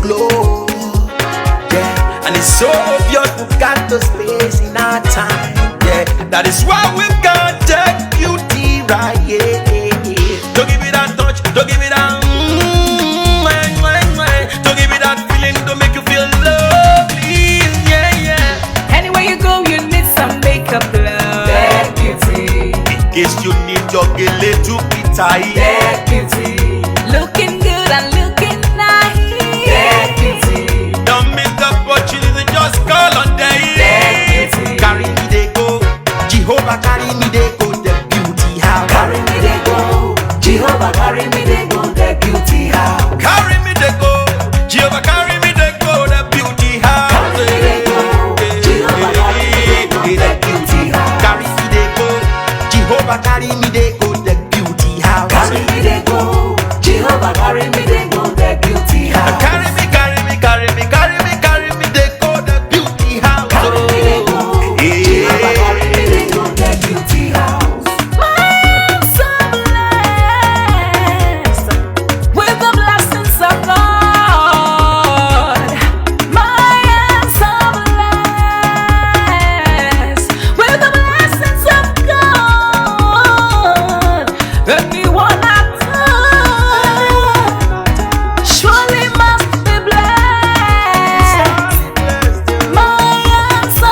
glow. Yeah, and it's so obvious we've got the space in our time. Yeah, that is why we've got that beauty right. Yeah, don't give it that touch, don't give it that. Don't give it that feeling, don't make you feel lovely. Yeah, yeah. Anywhere you go, you need some makeup, love. That beauty. In case you need your Gele to be tight. That beauty. Looking good and looking nice. That beauty. Don't miss the opportunity, just call on day. That beauty. Carry me they go, Jehovah carry me they go, the beauty house. Carry me they go, Jehovah carry me they go, the beauty house. Carry me they go, Jehovah carry me they go, the beauty house. Carry me they go, Jehovah carry me they go, the beauty house. Carry me they go, Jehovah carry me they go, the beauty house. Carry me they go, Jehovah carry me they go, the beauty house. Carry me, carry me, carry me, carry me, carry me they go, the beauty house. Carry me they go, Jehovah carry me they go, the beauty house. I'm so blessed with the blessings of God. I'm so blessed with the blessings of God. Anyone I touch surely must be blessed. I am so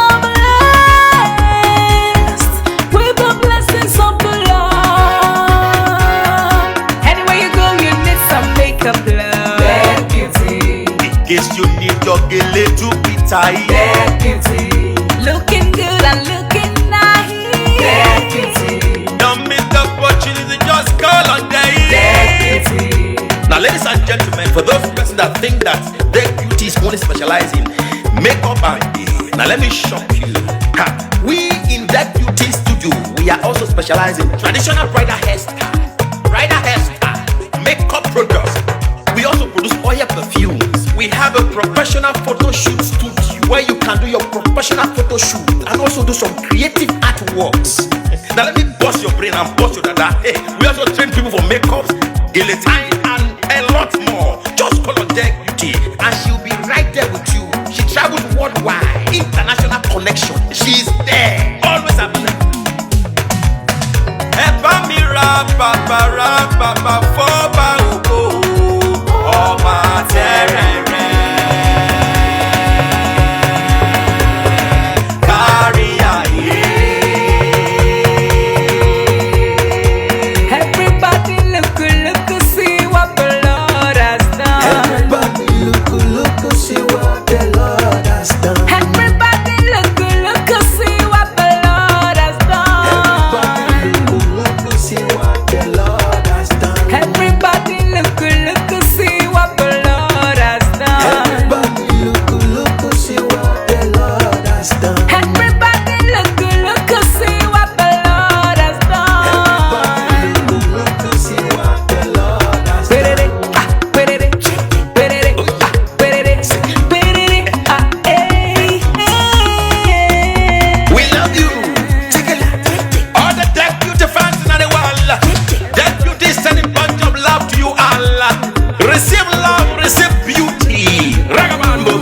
blessed with the blessings of the Lord. Anywhere you go, you need some makeup, love. That beauty. In case you need your Gele to be tight. That beauty. Looking good and looking nice. That beauty. Don't miss the opportunity, just call on day. That beauty. Now, ladies and gentlemen, for those persons that think that their beauty is only specialized in makeup and now let me shock you. Ha. We in that beauty studio, we are also specialized in traditional bridal hairstyle, makeup products. We also produce oil perfumes. We have a professional photo shoot studio where you can do your professional photo shoot and also do some creative artworks. Now let me bust your brain and bust your dada. Hey, we also train people for makeups, Gele time, and a lot more. Just call on Deck Beauty and she'll be right there with you. She travels worldwide, international connection. She's there, always available. Epa mi ra papa foba oko, ọba terere. Kárí ayé. Everybody look, see what the Lord has done. Everybody look, see what the Lord has done. Everybody look, see what the Lord has done. Everybody look, see what the Lord has done. Everybody look, see what the Lord has done. Everybody look, see what the Lord has done. Everybody look, see what the Lord has done. Look, see what the Lord has done. We love you. All the Deck Beauty fans in the world. Deck Beauty is sending bunch of love to you all. Receive love, receive beauty. Ragabambo.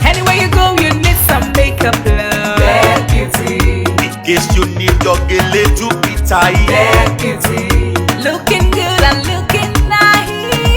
Anywhere you go, you need some makeup, love. That beauty. In case you need your Gele to be tight. That beauty. Looking good and looking nice.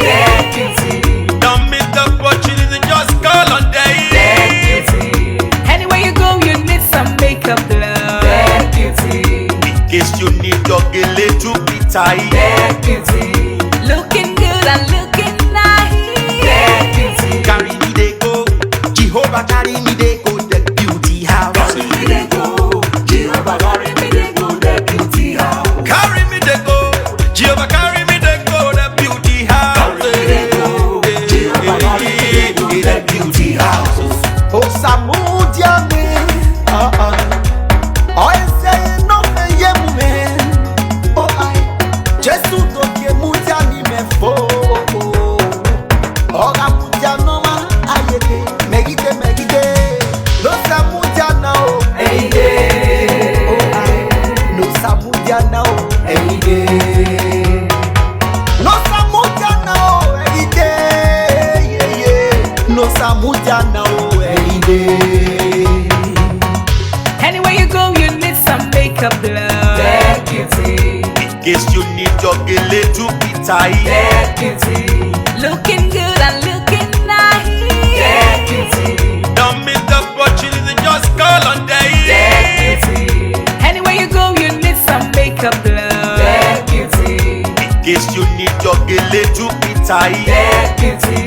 That beauty. Don't miss the opportunity, just call on day. That beauty. Anywhere you go, you need some makeup, love. That beauty. In case you need your Gele to be tight. That beauty. Looking good and looking nice. That beauty. Carry me they go, Jehovah carry me they go, the beauty house. Carry me they go, Jehovah carry me they go, the beauty house. Carry me they go, Gele to be tight. Dead beauty. Looking good and looking nice. Dead beauty. Don't miss the opportunity, just call on day. Dead beauty. Anywhere you go, you need some makeup love. Dead beauty. In case you need your Gele to be tight. Dead beauty.